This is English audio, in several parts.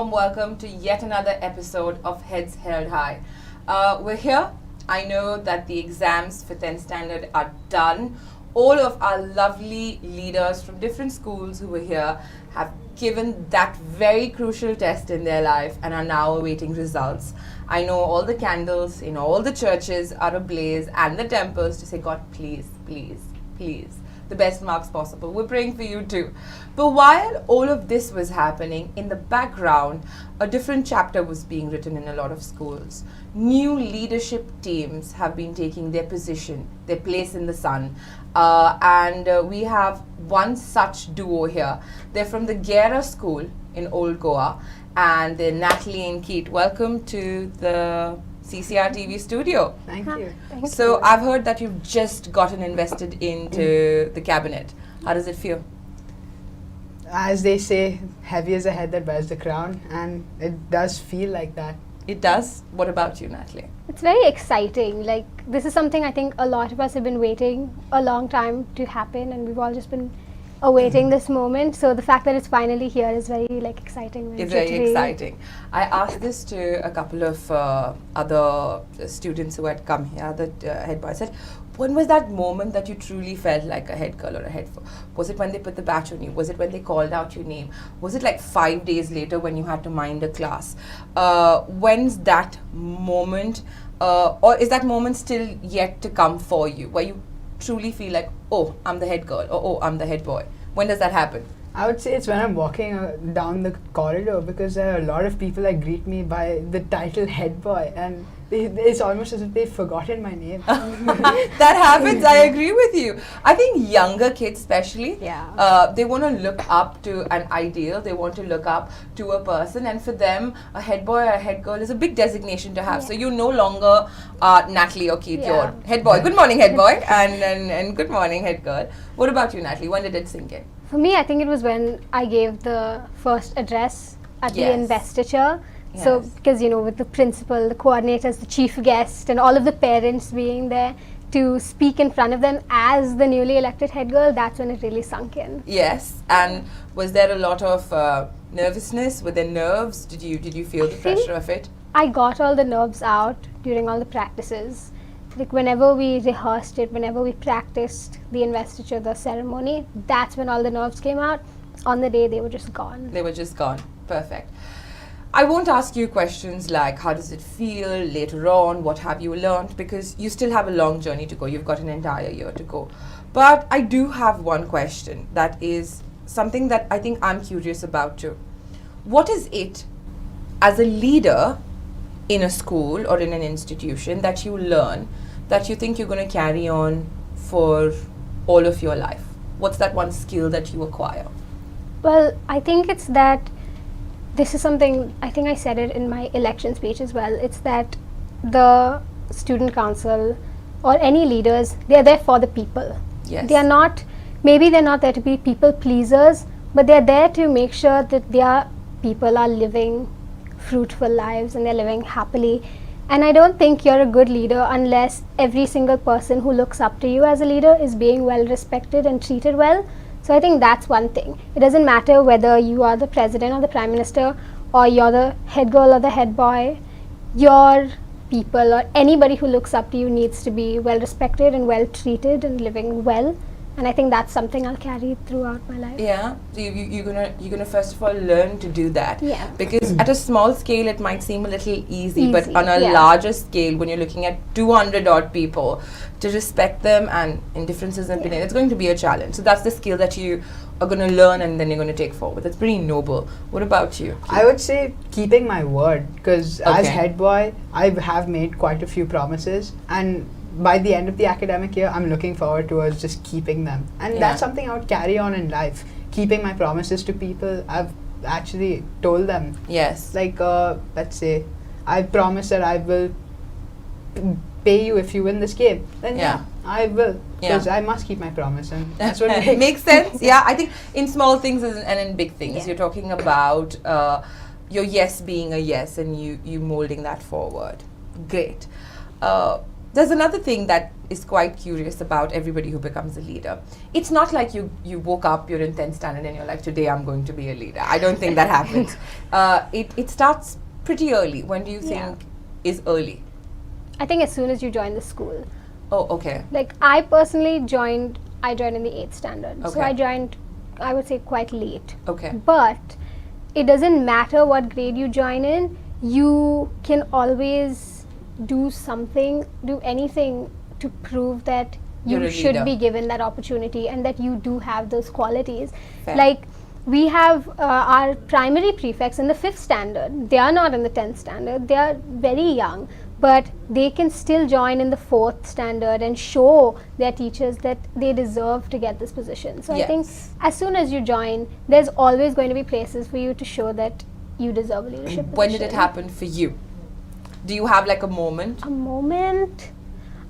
warm welcome to yet another episode of Heads Held High. We're here. I know that the exams for 10th standard are done. All of our lovely leaders from different schools who were here have given that very crucial test in their life and are now awaiting results. I know all the candles in all the churches are ablaze and the temples to say, God, please, please, please, the best marks possible. We're praying for you too. But while all of this was happening, in the background, a different chapter was being written in a lot of schools. New leadership teams have been taking their position, their place in the sun. And we have one such duo here. They're from the Gera School in Old Goa, and they're Natalie and Keith. Welcome to the CCR TV studio. Thank you. So I've heard that you've just gotten invested into the cabinet. How does it feel? As they say, heavy is the head that bears the crown, and it does feel like that. It does? What about you, Natalie? It's very exciting. Like, this is something I think a lot of us have been waiting a long time to happen, and we've all just been awaiting this moment. So the fact that it's finally here is very exciting. It's very exciting. I asked this to a couple of other students who had come here. The head boy, I said, when was that moment that you truly felt like a head girl or a head boy? Was it when they put the badge on you? Was it when they called out your name? Was it like 5 days later when you had to mind a class? When's that moment? Or is that moment still yet to come for you, where you truly feel like, oh, I'm the head girl, or oh, I'm the head boy? When does that happen? I would say it's when I'm walking down the corridor, because there are a lot of people that greet me by the title head boy, and it's almost as if they've forgotten my name. That happens. I agree with you. I think younger kids especially, they want to look up to an ideal. They want to look up to a person, and for them, a head boy or a head girl is a big designation to have. So you no longer Natalie or Keith, you're head boy. Good morning, head boy, and good morning, head girl. What about you, Natalie? When did it sink in? For me, I think it was when I gave the first address at the investiture. Yes. So, because, with the principal, the coordinators, the chief guest, and all of the parents being there to speak in front of them as the newly elected head girl, that's when it really sunk in. Yes. And was there a lot of nervousness? Were there nerves? Did you feel the pressure of it? I got all the nerves out during all the practices. Like, whenever we rehearsed it, whenever we practiced the investiture, the ceremony, that's when all the nerves came out. On the day, they were just gone. They were just gone. Perfect. I won't ask you questions like how does it feel later on, what have you learned, because you still have a long journey to go. You've got an entire year to go. But I do have one question that is something that I think I'm curious about too. What is it as a leader in a school or in an institution that you learn that you think you're going to carry on for all of your life? What's that one skill that you acquire? Well, I think it's that this is something, I think I said it in my election speech as well. It's that the student council or any leaders, they're there for the people. Yes. Maybe they're not there to be people pleasers, but they're there to make sure that their people are living fruitful lives and they're living happily. And I don't think you're a good leader unless every single person who looks up to you as a leader is being well respected and treated well. So I think that's one thing. It doesn't matter whether you are the president or the prime minister, or you're the head girl or the head boy. Your people or anybody who looks up to you needs to be well respected and well treated and living well. And I think that's something I'll carry throughout my life. Yeah, so you're gonna first of all learn to do that. Yeah. Because at a small scale it might seem a little easy. But on a larger scale, when you're looking at 200 odd people, to respect them and in differences in opinion, it's going to be a challenge. So that's the skill that you are going to learn and then you're going to take forward. That's pretty noble. What about you? I would say keeping my word, because as head boy, I have made quite a few promises, and by the end of the academic year, I'm looking forward towards just keeping them. And that's something I would carry on in life. Keeping my promises to people. I've actually told them. Yes. Like, let's say, I promise that I will pay you if you win this game. Then I will. Because I must keep my promise. And that's what it makes sense. Yeah, I think in small things and in big things, you're talking about your yes being a yes and you molding that forward. Great. there's another thing that is quite curious about everybody who becomes a leader. It's not like you woke up, you're in 10th standard and you're like, today I'm going to be a leader. I don't think that happens. It starts pretty early. When do you think is early? I think as soon as you join the school. Oh, okay. Like I personally joined in the 8th standard. Okay. So I joined, I would say, quite late. Okay. But it doesn't matter what grade you join in, you can always do anything to prove that You're you a should leader. be given that opportunity and that you do have those qualities. Fair. Like we have our primary prefects in the 5th standard. They are not in the 10th standard. They are very young, but they can still join in the 4th standard and show their teachers that they deserve to get this position. So I think as soon as you join, there's always going to be places for you to show that you deserve a leadership position. When did it happen for you? Do you have like a moment? A moment?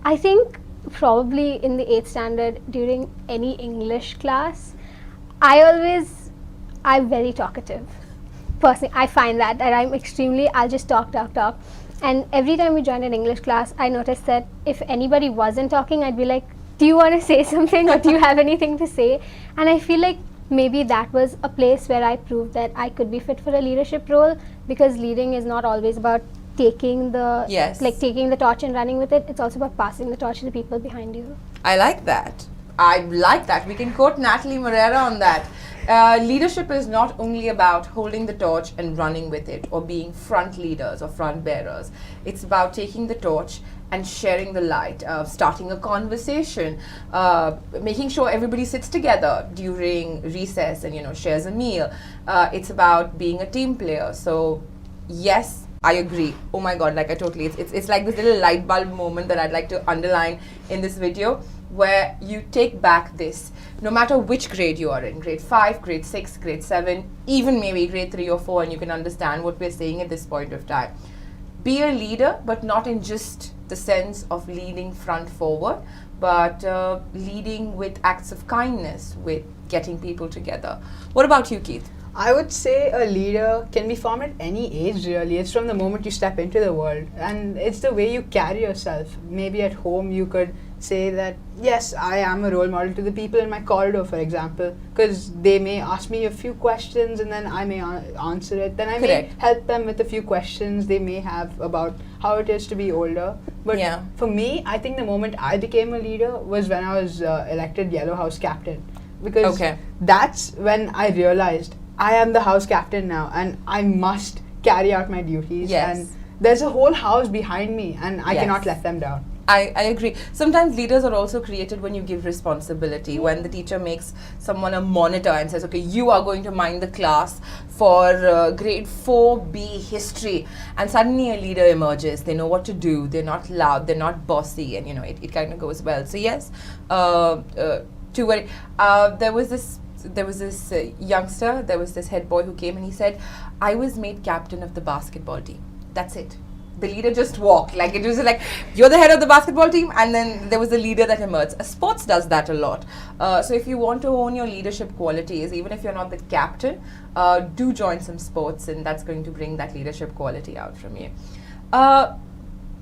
I think probably in the 8th standard during any English class. I'm very talkative. Personally, I find that I'll just talk. And every time we join an English class, I noticed that if anybody wasn't talking, I'd be like, do you want to say something or do you have anything to say? And I feel like maybe that was a place where I proved that I could be fit for a leadership role, because leading is not always about taking the torch and running with it. It's also about passing the torch to the people behind you. I like that. We can quote Natalie Morera on that. Leadership is not only about holding the torch and running with it or being front leaders or front bearers. It's about taking the torch and sharing the light, starting a conversation, making sure everybody sits together during recess and shares a meal. It's about being a team player. So yes, I agree. Oh my God, it's like this little light bulb moment that I'd like to underline in this video, where you take back this, no matter which grade you are in, grade 5, grade 6, grade 7, even maybe grade 3 or 4, and you can understand what we're saying at this point of time. Be a leader, but not in just the sense of leading front forward, but leading with acts of kindness, with getting people together. What about you, Keith? I would say a leader can be formed at any age, really. It's from the moment you step into the world, and it's the way you carry yourself. Maybe at home you could say that, yes, I am a role model to the people in my corridor, for example, because they may ask me a few questions and then I may answer it. Then I may help them with a few questions they may have about how it is to be older. But for me, I think the moment I became a leader was when I was elected Yellow House captain, because that's when I realized I am the house captain now and I must carry out my duties. And there's a whole house behind me and I cannot let them down. I agree. Sometimes leaders are also created when you give responsibility. When the teacher makes someone a monitor and says, okay, you are going to mind the class for grade 4B history, and suddenly a leader emerges. They know what to do. They're not loud. They're not bossy, and it kind of goes well. So yes, there was this youngster, there was this head boy who came and he said, I was made captain of the basketball team. That's it. The leader just walked. Like, it was like, you're the head of the basketball team, and then there was a leader that emerged. Sports does that a lot. So if you want to own your leadership qualities, even if you're not the captain, do join some sports, and that's going to bring that leadership quality out from you.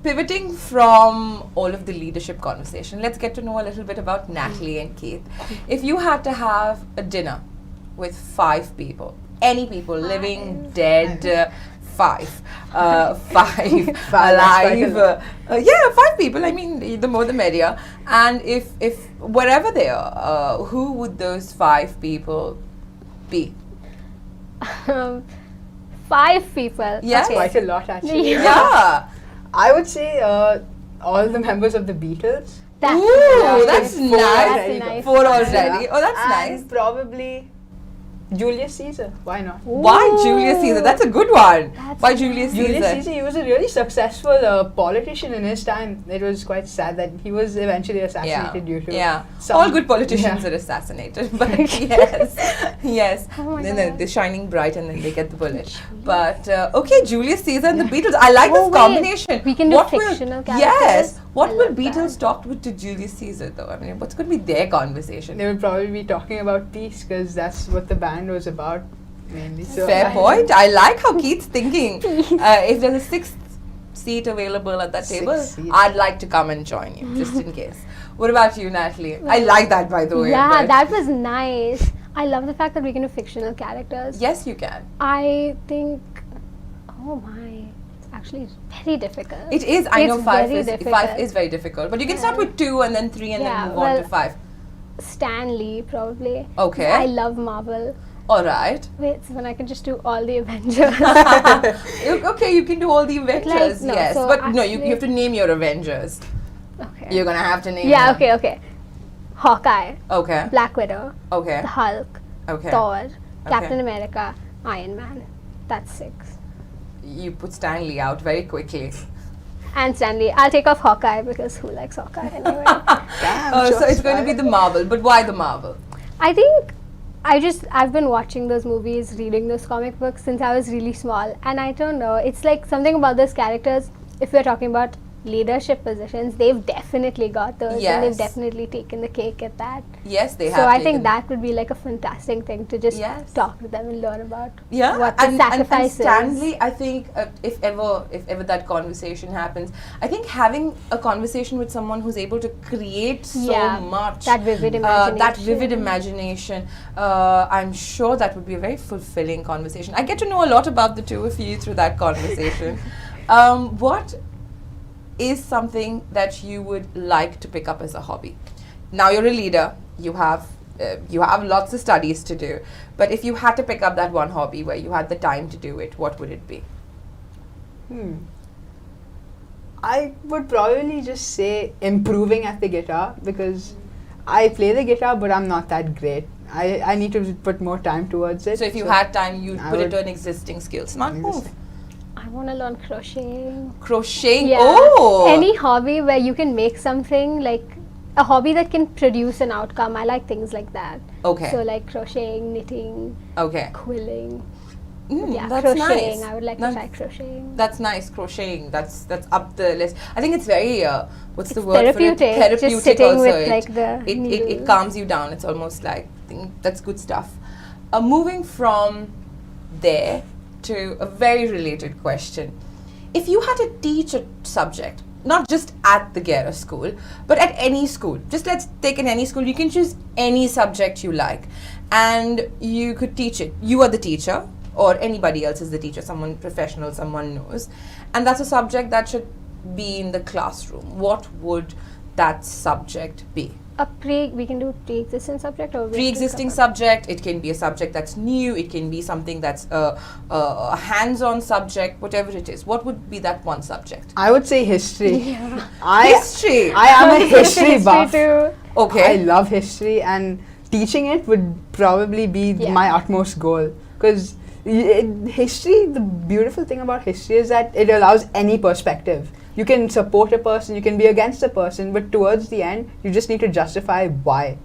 Pivoting from all of the leadership conversation, let's get to know a little bit about Natalie and Keith. If you had to have a dinner with 5 people, any people, living, dead, 5 alive, 5 people, I mean, the more the merrier. And if wherever they are, who would those 5 people be? 5 people? That's quite a lot, actually. I would say all the members of the Beatles. That's nice. 4 already. Oh, that's nice. And probably Julius Caesar. Why not? Why Julius Caesar? That's a good one. Why Julius Caesar? Julius Caesar, he was a really successful politician in his time. It was quite sad that he was eventually assassinated due to all good politicians are assassinated, but yes. Then they're shining bright and then they get the bullet. But okay, Julius Caesar and the Beatles. I like this combination. We can do fictional characters. Yes. What will Beatles talk to Julius Caesar though? I mean, what's going to be their conversation? They would probably be talking about peace, because that's what the band was about mainly. So fair point. I like how Keith's thinking. If there's a 6th seat available at that 6 table, seats. I'd like to come and join you, just in case. What about you, Natalie? I like that, by the way. Yeah, but- that was nice. I love the fact that we can do fictional characters. Yes, you can. I think, oh my, it's actually very difficult. It is. I know It's five very is difficult. very difficult. But you can Yeah. start with 2 and then 3 and Yeah, then move on to well- 5. Stan Lee, probably. Okay. I love Marvel. All right. Wait, so then I can just do all the Avengers. Okay, you can do all the Avengers. no, yes, so but no, you actually- have to name your Avengers. Okay. You're gonna have to name. Yeah, them. okay. Hawkeye, Okay. Black Widow, Okay. the Hulk, Okay. Thor, Captain America, Iron Man. That's 6. You put Stanley out very quickly. And Stanley. I'll take off Hawkeye because who likes Hawkeye anyway? Damn, So it's going to be the Marvel, but why the Marvel? I think I've been watching those movies, reading those comic books since I was really small, and I don't know, it's like something about those characters. If we're talking about leadership positions, they've definitely got those, and Yes. they've definitely taken the cake at that. Yes, they have. So I taken- think that would be like a fantastic thing to just Yes. talk to them and learn about Yeah, what the sacrifice and Stanley, I think if ever that conversation happens, I think having a conversation with someone who's able to create so Yeah, much, that vivid imagination. that vivid imagination, I'm sure that would be a very fulfilling conversation. I get to know a lot about the two of you through that conversation. What is something that you would like to pick up as a hobby? Now you're a leader, you have lots of studies to do, but if you had to pick up that one hobby where you had the time to do it, what would it be? I would probably just say improving at the guitar, because I play the guitar but I'm not that great. I need to put more time towards it. So if you had time, you'd I put it would- to an existing skill. Smart move. Existing. I want to learn crocheting. Crocheting. Yeah. Oh, Any hobby where you can make something, like a hobby that can produce an outcome. I like things like that. Okay. So like crocheting, knitting, Okay. quilling. Mm, Yeah, that's crocheting. nice. I would like to try crocheting. That's nice. Crocheting. That's up the list. I think it's very what's the It's word for it? therapeutic, just Therapeutic sitting also. with, it, like, the it needle. calms you down. It's almost like I think that's good stuff. Moving from there to a very related question. If you had to teach a subject, not just at the Gera school, but at any school, just let's take in any school, you can choose any subject you like and you could teach it. You are the teacher, or anybody else is the teacher, someone professional, someone knows, and that's a subject that should be in the classroom. What would that subject be? We can do pre-existing subject, or we have to Pre-existing cover- subject, it can be a subject that's new, it can be something that's a hands-on subject, whatever it is. What would be that one subject? I would say history. Yeah. History. I am a history buff. too. Okay. I love history, and teaching it would probably be Yeah. my utmost goal. Because history, the beautiful thing about history is that it allows any perspective. You can support a person, you can be against a person, but towards the end, you just need to justify why.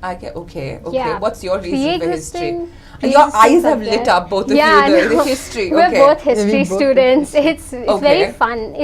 I get okay. Yeah. What's your reason for history? Pre-existing- Your eyes pre-existing have lit subject. up, both of Yeah, you. I The know. history. We're Okay. both history we both students. It's Okay. very fun.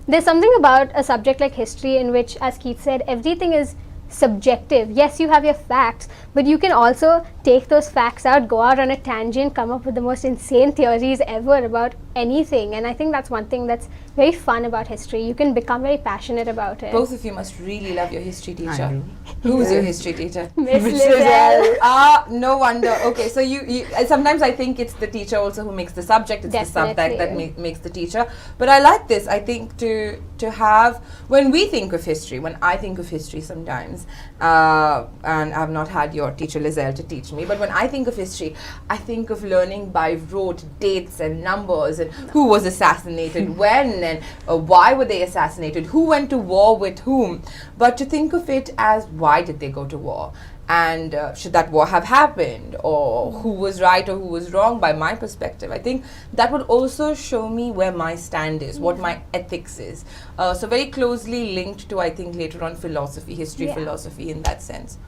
There's something about a subject like history in which, as Keith said, everything is subjective. Yes, you have your facts, but you can also take those facts out, go out on a tangent, come up with the most insane theories ever about anything. And I think that's one thing that's very fun about history. You can become very passionate about it. Both of you must really love your history I teacher. do. Who's your history teacher? Miss Miss Lizelle. No wonder. Okay, so you sometimes I think it's the teacher also who makes the subject. It's the subject that Definitely. makes the teacher. But I like this. I think to have, when we think of history, when I think of history sometimes, and I've not had your teacher Lizelle to teach me, but when I think of history, I think of learning by rote dates and numbers and who was assassinated when and why were they assassinated, who went to war with whom. But to think of it as why did they go to war? And should that war have happened, or who was right or who was wrong by my perspective? I think that would also show me where my stand is, what my ethics is. So very closely linked to, I think, later on philosophy, history, Yeah. philosophy in that sense.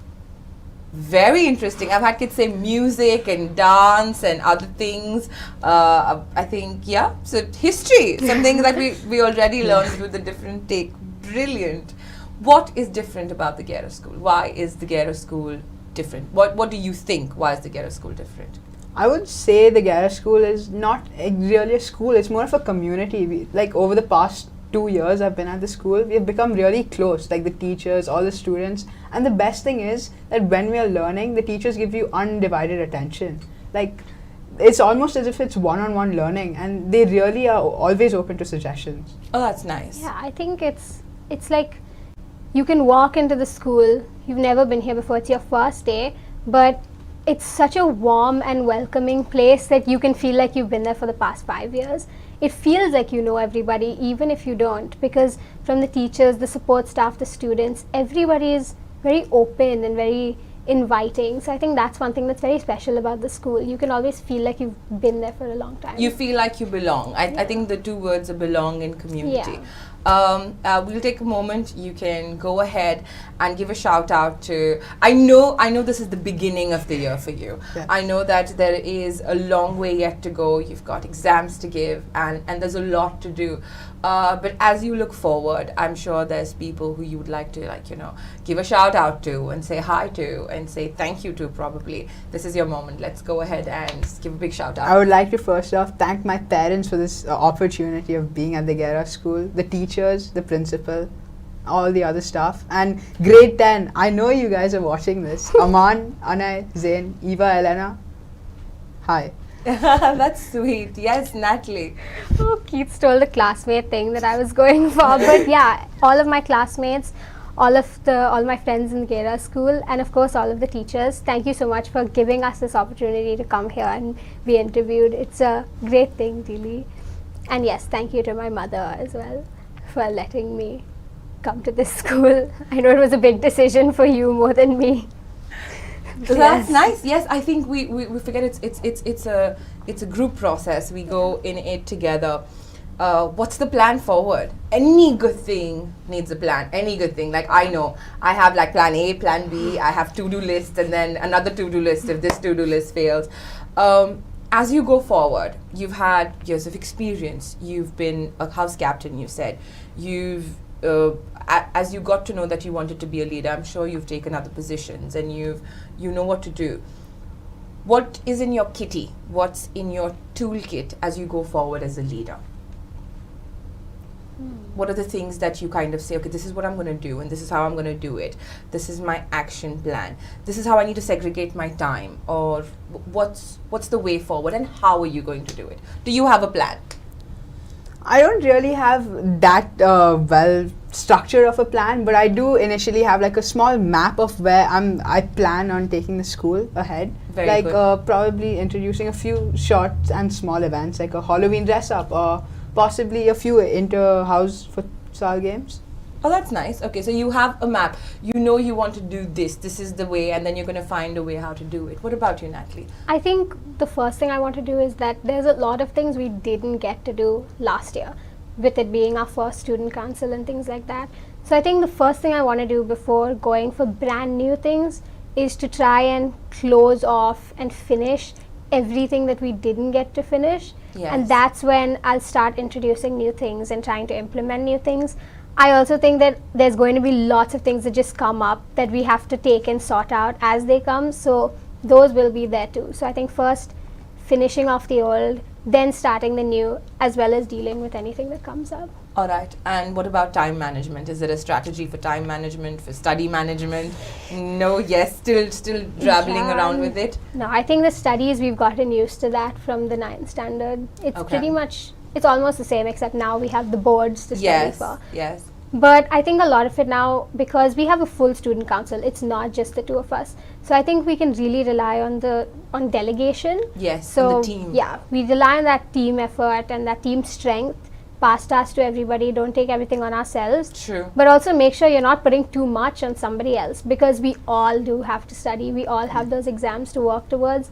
Very interesting. I've had kids say music and dance and other things. I think, yeah, so history, something that we already learned with a different take. Brilliant. What is different about the Gera school? Why is the Gera school different? What do you think? Why is the Gera school different? I would say the Gera School is not really a school, it's more of a community. Like over the past 2 years I've been at the school, we've become really close, like the teachers, all the students. And the best thing is that when we are learning, the teachers give you undivided attention. Like, it's almost as if it's one-on-one learning, and they really are always open to suggestions. Oh, that's nice. Yeah, I think it's like you can walk into the school, you've never been here before, it's your first day, but it's such a warm and welcoming place that you can feel like you've been there for the past 5 years. It feels like you know everybody, even if you don't, because from the teachers, the support staff, the students, everybody is very open and very inviting. So I think that's one thing that's very special about the school. You can always feel like you've been there for a long time. You feel like you belong. I think the two words are belong and community. Yeah. We'll take a moment. You can go ahead and give a shout out to, I know this is the beginning of the year for you. Yeah. I know that there is a long way yet to go. You've got exams to give, and there's a lot to do. But as you look forward, I'm sure there's people who you would like to, give a shout out to and say hi to and say thank you to, probably. This is your moment. Let's go ahead and give a big shout out. I would like to first off thank my parents for this opportunity of being at the Gera School, the teachers, the principal, all the other staff, and grade 10. I know you guys are watching this. Aman, Anay, Zain, Eva, Elena. Hi. That's sweet. Yes, Natalie. Oh, Keith stole the classmate thing that I was going for. But yeah, all of my classmates, all my friends in the Gera School, and of course all of the teachers, thank you so much for giving us this opportunity to come here and be interviewed. It's a great thing, really. And yes, thank you to my mother as well for letting me come to this school. I know it was a big decision for you more than me. So that's nice. Yes, I think we forget it's a group process. We go in it together. What's the plan forward? Any good thing needs a plan. Any good thing. Like, I know I have like plan A, plan B. I have to-do lists and then another to-do list if this to-do list fails. As you go forward, you've had years of experience. You've been a house captain, you said. As you got to know that you wanted to be a leader, I'm sure you've taken other positions and you know what to do. What is in your kitty? What's in your toolkit as you go forward as a leader? What are the things that you kind of say, okay, this is what I'm going to do and this is how I'm going to do it. This is my action plan. This is how I need to segregate my time, or what's the way forward and how are you going to do it? Do you have a plan? I don't really have that well structured of a plan, but I do initially have like a small map of where I plan on taking the school ahead. Very good. Probably introducing a few short and small events like a Halloween dress up or possibly a few inter-house futsal games. Oh, that's nice. Okay, so you have a map. You know you want to do this. This is the way, and then you're going to find a way how to do it. What about you, Natalie? I think the first thing I want to do is that there's a lot of things we didn't get to do last year, with it being our first student council and things like that. So I think the first thing I want to do before going for brand new things is to try and close off and finish everything that we didn't get to finish. Yes. And that's when I'll start introducing new things and trying to implement new things. I also think that there's going to be lots of things that just come up that we have to take and sort out as they come. So those will be there too. So I think first finishing off the old, then starting the new, as well as dealing with anything that comes up. All right. And what about time management? Is there a strategy for time management, for study management? No, yes, still dabbling around with it? No, I think the studies, we've gotten used to that from the 9th standard. It's pretty much, it's almost the same, except now we have the boards to study for. Yes. But I think a lot of it now, because we have a full student council, it's not just the two of us. So I think we can really rely on delegation. Yes, so on the team. Yeah, we rely on that team effort and that team strength. Pass tasks to everybody, don't take everything on ourselves. True. But also make sure you're not putting too much on somebody else, because we all do have to study. We all have those exams to work towards.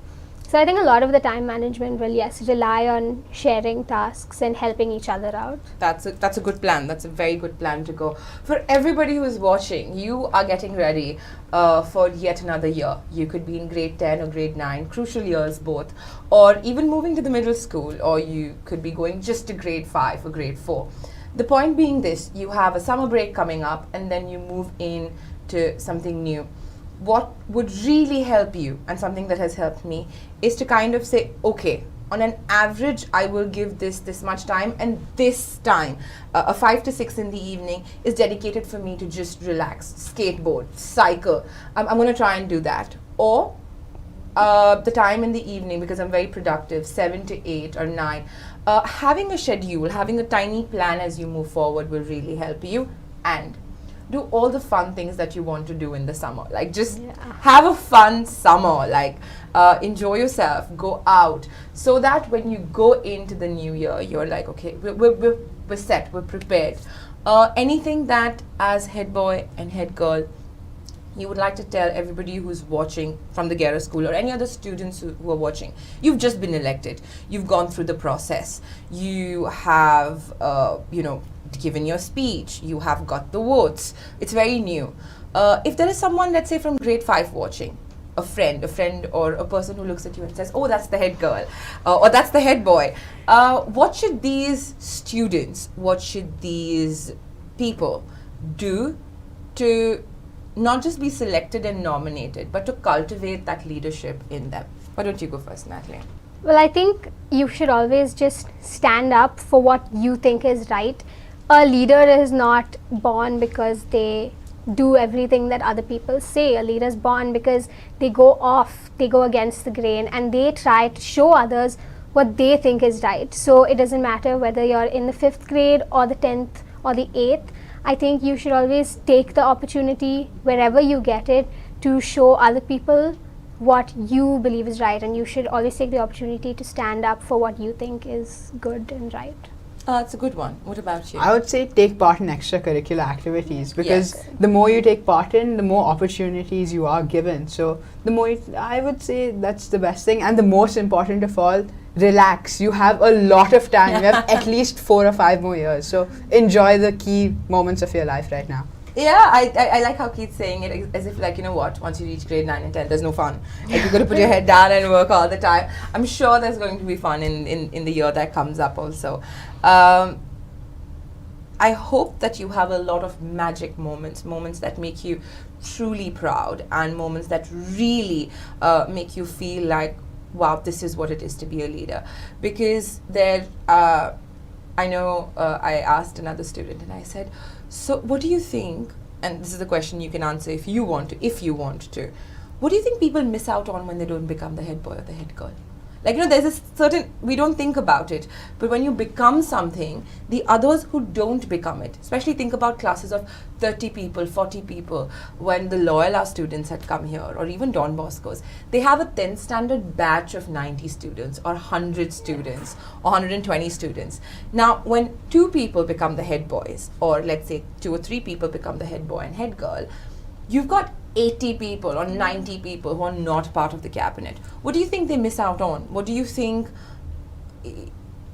So I think a lot of the time management will, yes, rely on sharing tasks and helping each other out. That's a good plan. That's a very good plan to go. For everybody who is watching, you are getting ready for yet another year. You could be in grade 10 or grade 9, crucial years both, or even moving to the middle school, or you could be going just to grade 5 or grade 4. The point being this, you have a summer break coming up and then you move in to something new. what would really help you, and something that has helped me, is to kind of say, okay, on an average, I will give this much time, and this time, a 5 to 6 in the evening, is dedicated for me to just relax, skateboard, cycle. I'm going to try and do that. Or the time in the evening, because I'm very productive, 7 to 8 or 9. Having a schedule, having a tiny plan as you move forward will really help you. And do all the fun things that you want to do in the summer. Like, just have a fun summer. Like, enjoy yourself, go out, so that when you go into the new year, you're like, okay, we're set, we're prepared. Anything that, as head boy and head girl, you would like to tell everybody who's watching from the Gera School, or any other students who are watching? You've just been elected. You've gone through the process. You have, given your speech. You have got the votes. It's very new. If there is someone, let's say from grade 5 watching, a friend or a person who looks at you and says, oh, that's the head girl, or that's the head boy, what should these students, what should these people do to not just be selected and nominated, but to cultivate that leadership in them? Why don't you go first, Natalie? Well, I think you should always just stand up for what you think is right. A leader is not born because they do everything that other people say. A leader is born because they go against the grain, and they try to show others what they think is right. So it doesn't matter whether you're in the 5th grade or the 10th or the 8th. I think you should always take the opportunity wherever you get it to show other people what you believe is right, and you should always take the opportunity to stand up for what you think is good and right. It's a good one. What about you? I would say take part in extracurricular activities, because the more you take part in, the more opportunities you are given. So the more I would say that's the best thing. And the most important of all, relax. You have a lot of time. You have at least 4 or 5 more years. So enjoy the key moments of your life right now. Yeah, I like how Keith's saying it as if, like, you know what, once you reach grade 9 and 10, there's no fun. Like, you've got to put your head down and work all the time. I'm sure there's going to be fun in the year that comes up also. I hope that you have a lot of magic moments that make you truly proud, and moments that really make you feel like, wow, this is what it is to be a leader. Because I know I asked another student and I said, so what do you think, and this is a question you can answer if you want to, what do you think people miss out on when they don't become the head boy or the head girl? Like, there's a certain, we don't think about it, but when you become something, the others who don't become it, especially think about classes of 30 people, 40 people, when the Loyola students had come here, or even Don Bosco's, they have a 10th standard batch of 90 students, or 100 students, or 120 students. Now, when 2 people become the head boys, or let's say 2 or 3 people become the head boy and head girl, you've got 80 people or 90 people who are not part of the cabinet. What do you think they miss out on? What do you think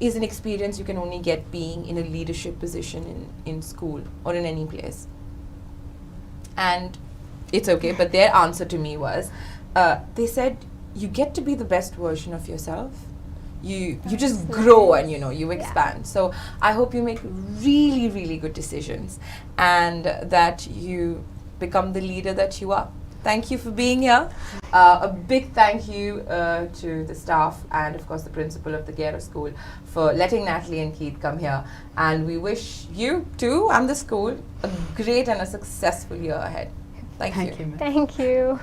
is an experience you can only get being in a leadership position in school or in any place? And it's okay, but their answer to me was, they said, you get to be the best version of yourself. You just grow, and you expand. So I hope you make really, really good decisions, and that you become the leader that you are. Thank you for being here. A big thank you to the staff, and of course the principal of the Gera School, for letting Natalie and Keith come here. And we wish you too and the school a great and a successful year ahead. Thank you. Thank you.